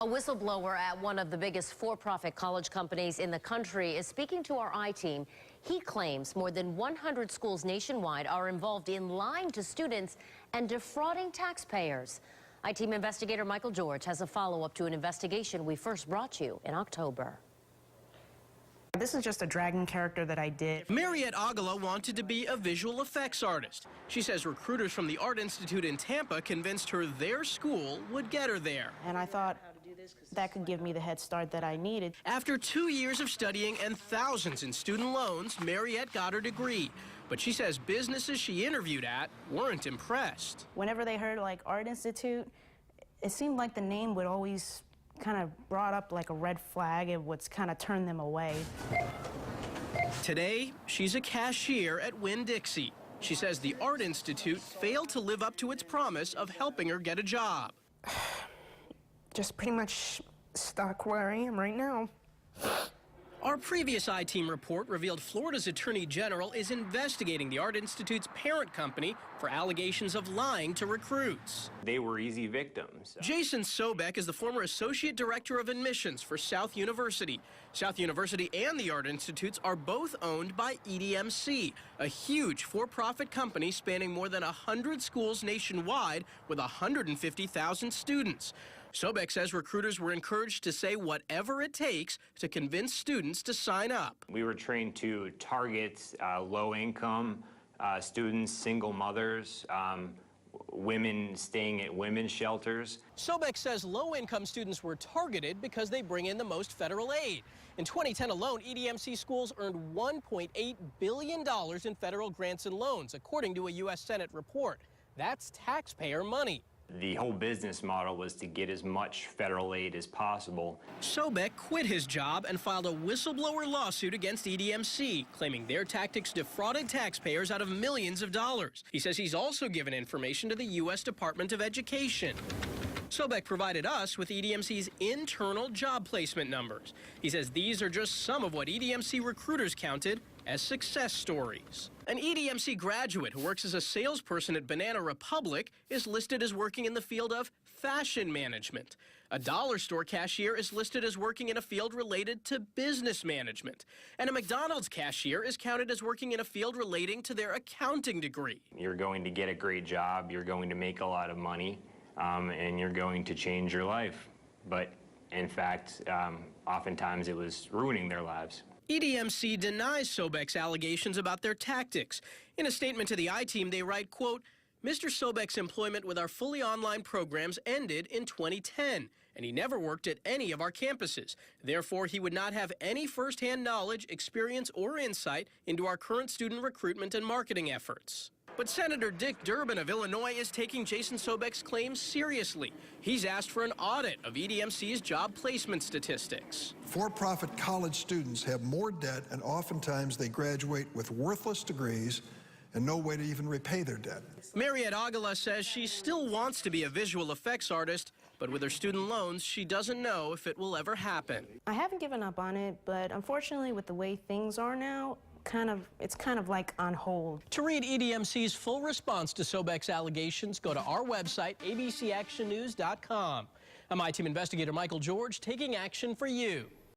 A whistleblower at one of the biggest for-profit college companies in the country is speaking to our I-Team. He claims more than 100 schools nationwide are involved in lying to students and defrauding taxpayers. I-Team investigator Michael George has a follow-up to an investigation we first brought you in October. This is just a dragon character that I did. Mariette Agala wanted to be a visual effects artist. She says recruiters from the Art Institute in Tampa convinced her their school would get her there. And I thought that could give me the head start that I needed. After 2 years of studying and thousands in student loans, Mariette got her degree. But she says businesses she interviewed at weren't impressed. Whenever they heard like Art Institute, it seemed like the name would always kind of brought up like a red flag. It would kind of turn them away. Today, she's a cashier at Winn-Dixie. She says the Art Institute failed to live up to its promise of helping her get a job. Just pretty much stuck where I am right now. Our previous I-Team report revealed Florida's Attorney General is investigating the Art Institute's parent company for allegations of lying to recruits. They were easy victims. Jason Sobek is the former Associate Director of Admissions for South University. South University and the Art Institutes are both owned by EDMC, a huge for-profit company spanning more than 100 schools nationwide with 150,000 students. Sobek says recruiters were encouraged to say whatever it takes to convince students to sign up. We were trained to target low-income students, single mothers, women staying at women's shelters. Sobek says low-income students were targeted because they bring in the most federal aid. In 2010 alone, EDMC schools earned $1.8 billion in federal grants and loans, according to a U.S. Senate report. That's taxpayer money. The whole business model was to get as much federal aid as possible. Sobek quit his job and filed a whistleblower lawsuit against EDMC, claiming their tactics defrauded taxpayers out of millions of dollars. He says he's also given information to the U.S. Department of Education. Sobek provided us with EDMC's internal job placement numbers. He says these are just some of what EDMC recruiters counted as success stories. An EDMC graduate who works as a salesperson at Banana Republic is listed as working in the field of fashion management. A dollar store cashier is listed as working in a field related to business management. And a McDonald's cashier is counted as working in a field relating to their accounting degree. You're going to get a great job, you're going to make a lot of money, and you're going to change your life. But in fact, oftentimes it was ruining their lives. EDMC denies Sobek's allegations about their tactics. In a statement to the I-Team, they write, quote, Mr. Sobek's employment with our fully online programs ended in 2010, and he never worked at any of our campuses. Therefore, he would not have any firsthand knowledge, experience, or insight into our current student recruitment and marketing efforts. But Senator Dick Durbin of Illinois is taking Jason Sobek's claims seriously. He's asked for an audit of EDMC's job placement statistics. For-profit college students have more debt, and oftentimes they graduate with worthless degrees and no way to even repay their debt. Mariette Agala says she still wants to be a visual effects artist, but with her student loans, she doesn't know if it will ever happen. I haven't given up on it, but unfortunately with the way things are now, it's kind of like on hold. To read EDMC's full response to Sobek's allegations, go to our website, abcactionnews.com. I'm I-Team investigator Michael George, taking action for you.